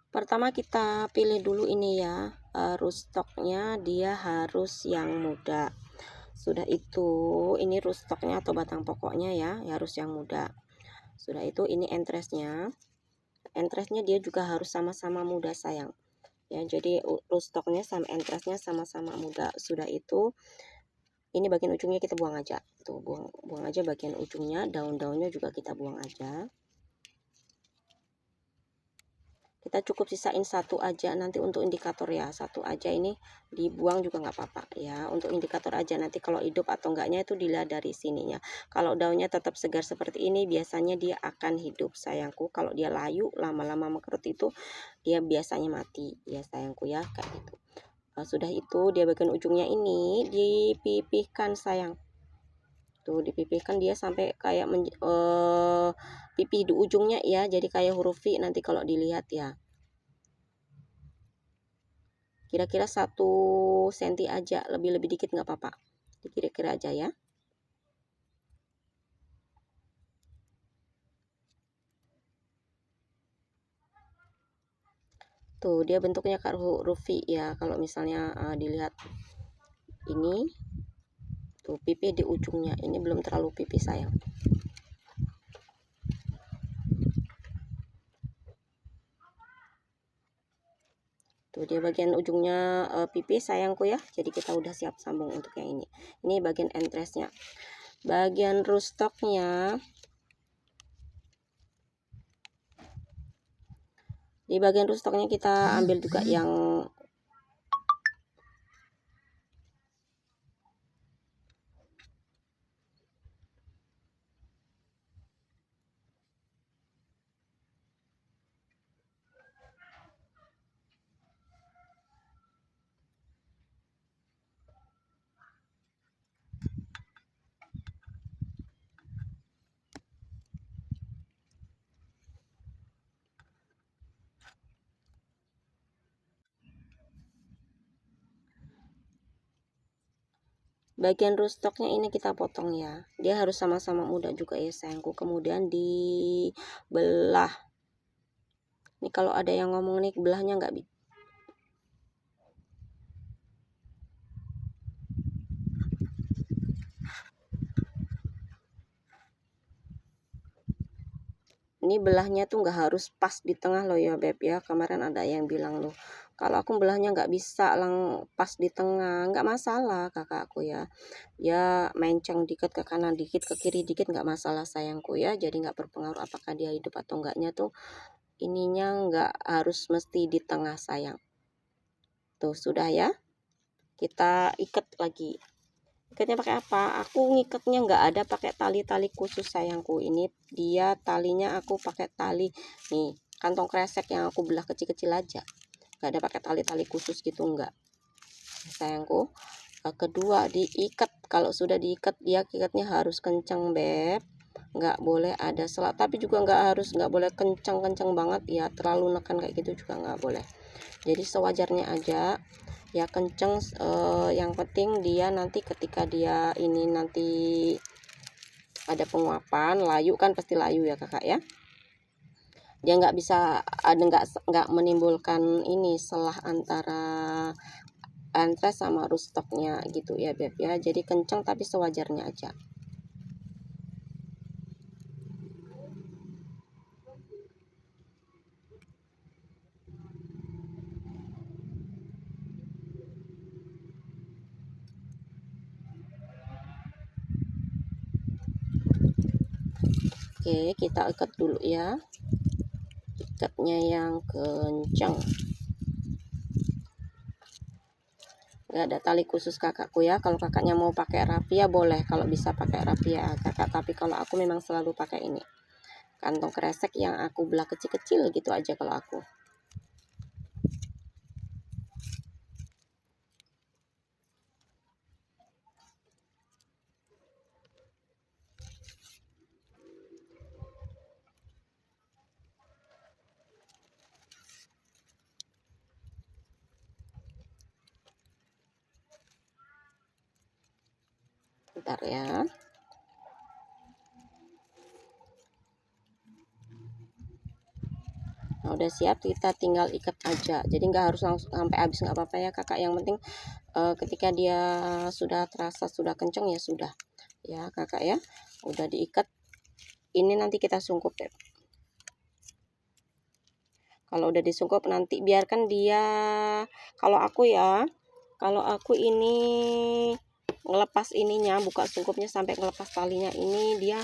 Pertama kita pilih dulu ini ya, rootstocknya dia harus yang muda. Sudah itu ini rootstocknya atau batang pokoknya ya harus yang muda. Sudah itu ini entresnya. Entresnya dia juga harus sama-sama muda sayang. Ya, jadi rootstocknya sama entresnya sama-sama muda. Sudah itu ini bagian ujungnya kita buang aja. Tuh, buang aja bagian ujungnya, daun-daunnya juga kita buang aja. Kita cukup sisain satu aja nanti untuk indikator ya, satu aja ini dibuang juga nggak apa-apa ya, untuk indikator aja. Nanti kalau hidup atau enggaknya itu dilihat dari sininya. Kalau daunnya tetap segar seperti ini biasanya dia akan hidup sayangku. Kalau dia layu lama-lama mengkerut itu dia biasanya mati ya sayangku ya, kayak gitu. Sudah itu dia bagian ujungnya ini dipipihkan sayang. Tuh dipipihkan dia sampai kayak pipih di ujungnya ya, jadi kayak huruf V nanti kalau dilihat ya. Kira-kira 1 cm aja, lebih dikit nggak apa-apa, kira-kira aja ya. Tuh dia bentuknya kayak huruf V ya, kalau misalnya dilihat ini tuh pipih di ujungnya, ini belum terlalu pipih sayang. Tuh dia bagian ujungnya pipih sayangku ya, jadi kita udah siap sambung untuk yang ini bagian entresnya. Bagian rootstocknya di bagian rootstocknya kita ambil juga yang bagian rootstocknya ini kita potong ya, dia harus sama-sama muda juga ya sayangku. Kemudian dibelah. Ini kalau ada yang ngomong nih belahnya nggak ini belahnya tuh nggak harus pas di tengah loh ya beb ya. Kemarin ada yang bilang loh kalau aku belahnya nggak bisa pas di tengah, nggak masalah kakakku ya, ya menceng dikit ke kanan dikit ke kiri dikit nggak masalah sayangku ya, jadi nggak berpengaruh apakah dia hidup atau enggaknya tuh, ininya nggak harus mesti di tengah sayang. Tuh sudah ya, kita ikat lagi. Ikatnya pakai apa? Aku ngikatnya nggak ada pakai tali-tali khusus sayangku. Ini dia talinya aku pakai tali nih kantong kresek yang aku belah kecil-kecil aja, nggak ada pakai tali-tali khusus gitu enggak sayangku. Kedua diikat, kalau sudah diikat dia ikatnya harus kencang beb, nggak boleh ada selat, tapi juga nggak boleh kencang-kencang banget ya, terlalu nekan kayak gitu juga nggak boleh, jadi sewajarnya aja ya kenceng. Yang penting dia nanti ketika dia ini nanti ada penguapan layu kan, pasti layu ya kakak ya, dia nggak bisa ada nggak menimbulkan ini selah antara entres sama rootstocknya gitu ya beb ya, jadi kenceng tapi sewajarnya aja. Oke kita ikat dulu ya, ikatnya yang kencang, nggak ada tali khusus kakakku ya. Kalau kakaknya mau pakai rapia boleh, kalau bisa pakai rapia kakak, tapi kalau aku memang selalu pakai ini kantong kresek yang aku belah kecil-kecil gitu aja kalau aku. Bentar ya. Nah udah siap kita tinggal ikat aja, jadi nggak harus langsung sampai habis, nggak apa-apa ya kakak, yang penting ketika dia sudah terasa sudah kenceng ya sudah ya kakak ya, udah diikat. Ini nanti kita sungkup ya. Kalau udah disungkup nanti biarkan dia, kalau aku ini ngelepas ininya, buka sungkupnya sampai ngelepas talinya ini dia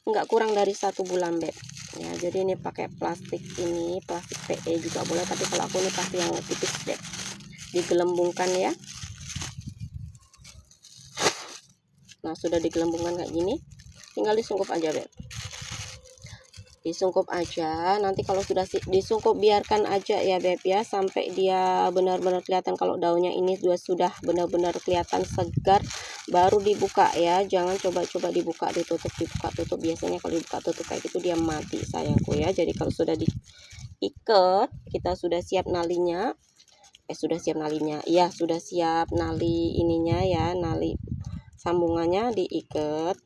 nggak kurang dari 1 bulan beb ya. Jadi ini pakai plastik, ini plastik PE juga boleh, tapi kalau aku ini pasti yang tipis beb, digelembungkan ya. Nah sudah digelembungkan kayak gini, tinggal disungkup aja beb, disungkup aja. Nanti kalau sudah disungkup biarkan aja ya beb ya, sampai dia benar-benar kelihatan kalau daunnya ini sudah benar-benar kelihatan segar, baru dibuka ya. Jangan coba-coba dibuka ditutup, dibuka tutup, biasanya kalau dibuka tutup kayak gitu dia mati sayangku ya. Jadi kalau sudah diikat, kita sudah siap nalinya, sudah siap nalinya ya, sudah siap nali ininya ya, nali sambungannya diikat,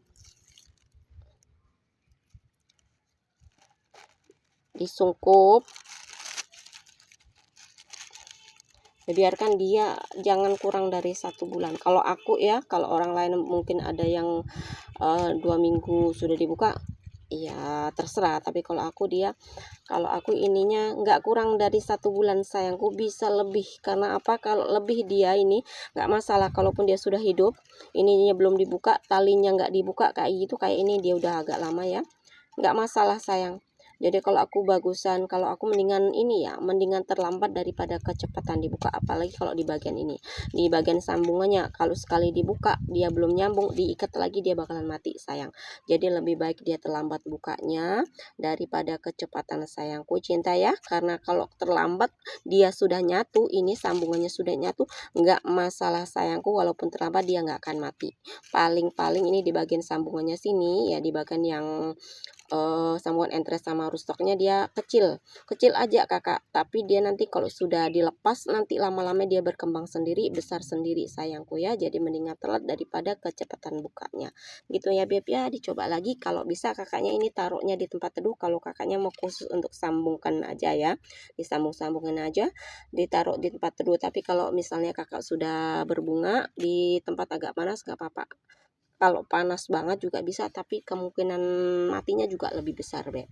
disungkup, biarkan dia jangan kurang dari 1 bulan. Kalau aku ya, kalau orang lain mungkin ada yang 2 minggu sudah dibuka ya terserah, tapi kalau aku ininya nggak kurang dari 1 bulan sayangku, bisa lebih. Karena apa, kalau lebih dia ini nggak masalah, kalaupun dia sudah hidup ininya belum dibuka, talinya nggak dibuka kayak gitu, kayak ini dia udah agak lama ya, nggak masalah sayang. Jadi kalau aku mendingan ini ya, mendingan terlambat daripada kecepatan dibuka, apalagi kalau di bagian ini, di bagian sambungannya, kalau sekali dibuka dia belum nyambung, diikat lagi dia bakalan mati sayang. Jadi lebih baik dia terlambat bukanya daripada kecepatan sayangku cinta ya, karena kalau terlambat dia sudah nyatu, ini sambungannya sudah nyatu, nggak masalah sayangku, walaupun terlambat dia nggak akan mati. Paling-paling ini di bagian sambungannya sini ya, di bagian yang sambungan entres sama rustoknya dia kecil aja kakak, tapi dia nanti kalau sudah dilepas nanti lama-lama dia berkembang sendiri, besar sendiri sayangku ya. Jadi mendingan telat daripada kecepatan bukanya gitu ya beb ya. Dicoba lagi, kalau bisa kakaknya ini taruhnya di tempat teduh, kalau kakaknya mau khusus untuk sambungkan aja ya, disambung-sambungkan aja, ditaruh di tempat teduh. Tapi kalau misalnya kakak sudah berbunga di tempat agak panas nggak apa-apa, kalau panas banget juga bisa, tapi kemungkinan matinya juga lebih besar beb.